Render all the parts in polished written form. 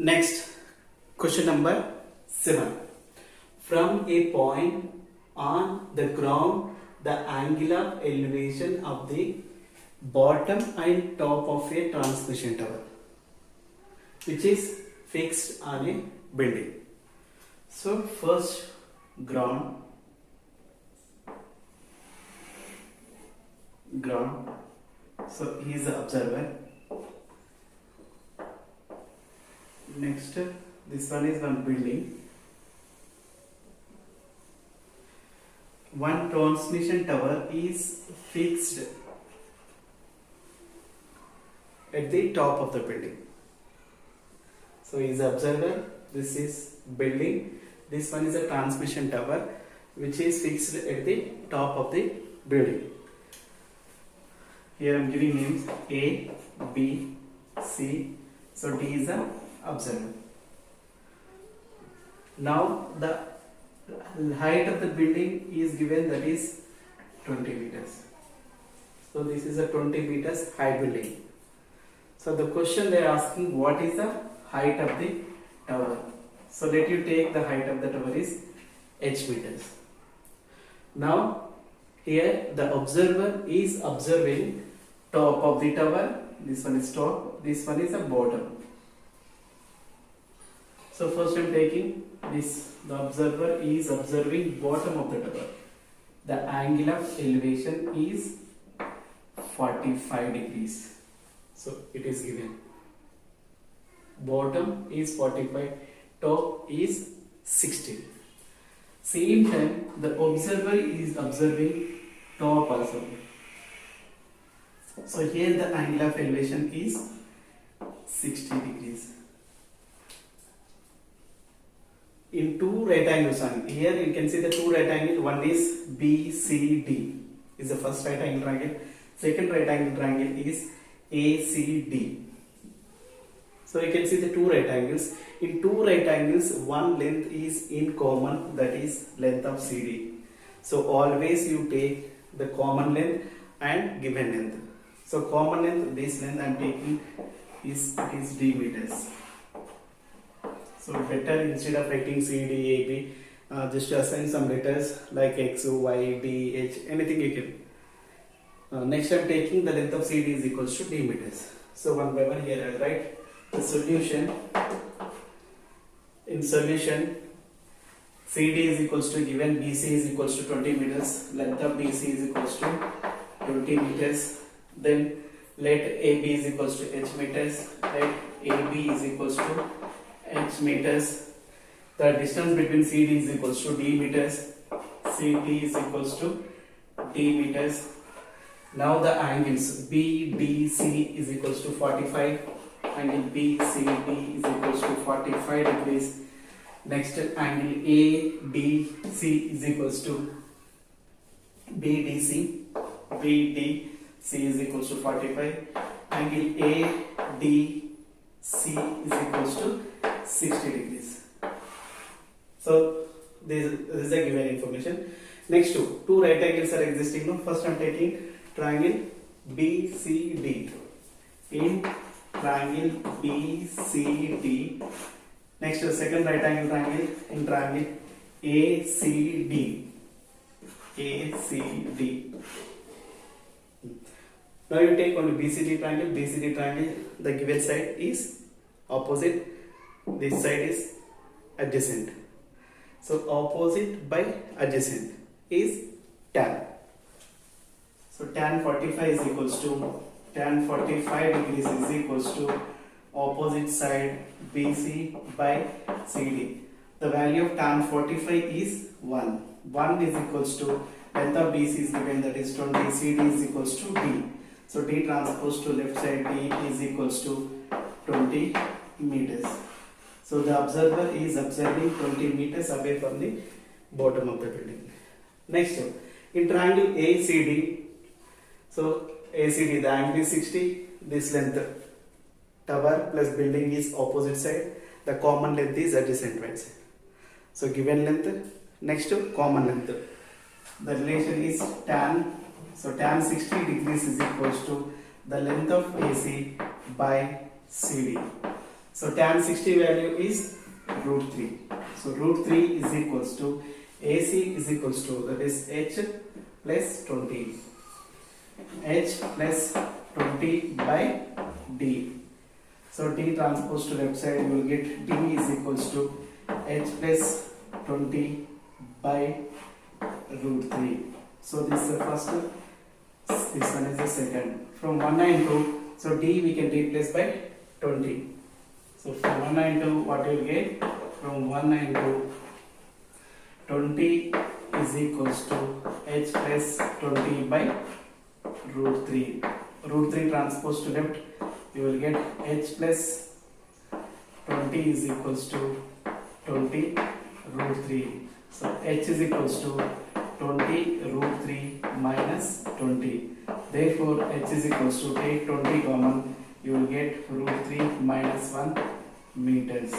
Next, question number 7. From a point on the ground, the angle of elevation of the bottom and top of a transmission tower, which is fixed on a building. So, first ground. So, he is the observer. Next, this one is one building. One transmission tower is fixed at the top of the building. So he is the observer, this is building, this one is a transmission tower which is fixed at the top of the building. Here I am giving names A, B, C. So D is the observer. Now the height of the building is given, that is 20 meters. So this is a 20 meters high building. So the question they are asking, what is the height of the tower? So let you take the height of the tower is h meters. Now here the observer is observing top of the tower. This one is top, this one is the bottom. So first I am taking this, the observer is observing bottom of the tower. The angle of elevation is 45 degrees. So it is given. Bottom is 45, top is 60. Same time the observer is observing top also. So here the angle of elevation is 60 degrees. In two right angles, here you can see the two right angles. One is BCD is the first right angle triangle. Second right angle triangle is ACD. So you can see the two right angles. In two right angles, one length is in common, that is length of CD. So always you take the common length and given length. So common length, this length I am taking is D meters. So better, instead of writing C, D, A, B, just assign some letters like X, Y, D, H, anything you can. Next I am taking the length of CD is equals to D meters. So one by one here I will write the solution. In solution, CD is equals to given, BC is equals to 20 meters, length of BC is equals to 20 meters. Then let AB is equals to H meters, let AB is equals to H meters. The distance between CD is equals to D meters, CT is equals to D meters. Now the angles BDC is equals to 45, angle BCD is equals to 45 degrees. Next angle ABC is equals to BDC is equals to 45, angle ADC is equals to 60 degrees. So this is the given information. Next two right angles are existing now. First I am taking triangle BCD. In triangle BCD, next to the second right angle triangle, in triangle ACD. Now you take only BCD triangle, the given side is opposite, this side is adjacent. So opposite by adjacent is tan. So tan 45 is equals to, tan 45 degrees is equals to opposite side BC by CD. The value of tan 45 is 1. 1 is equals to, length of BC is given, that is 20, CD is equals to D. So D transpose to left side, D is equals to 20 meters. So the observer is observing 20 meters away from the bottom of the building. Next, in triangle ACD, so ACD, the angle is 60, this length, tower plus building is opposite side, the common length is adjacent ones. So given length, next to common length, the relation is tan, so tan 60 degrees is equals to the length of AC by CD. So tan 60 value is root 3. So root 3 is equals to AC is equals to, that is H plus 20. H plus 20 by D. So D transpose to left side, you will get D is equals to H plus 20 by root 3. So this is the first, this one is the second. From 192, so D we can replace by 20. So from 192, what you will get? From 192, 20 is equals to H plus 20 by root 3. Root 3 transpose to left, you will get H plus 20 is equals to 20 root 3. So H is equals to 20 root 3 minus 20. Therefore H is equals to, take 20 common, you will get root 3 minus 1 meters.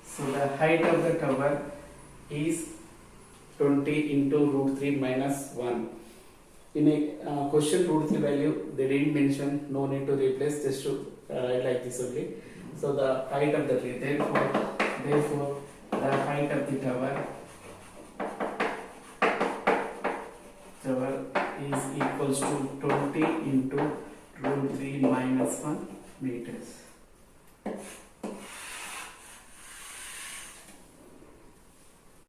So the height of the tower is 20 into root 3 minus 1. In a question, root 3 value they didn't mention, no need to replace, just to write like this only. So the height of the tree, therefore the height of the tower is equals to 20 into root 3 minus 1 meters.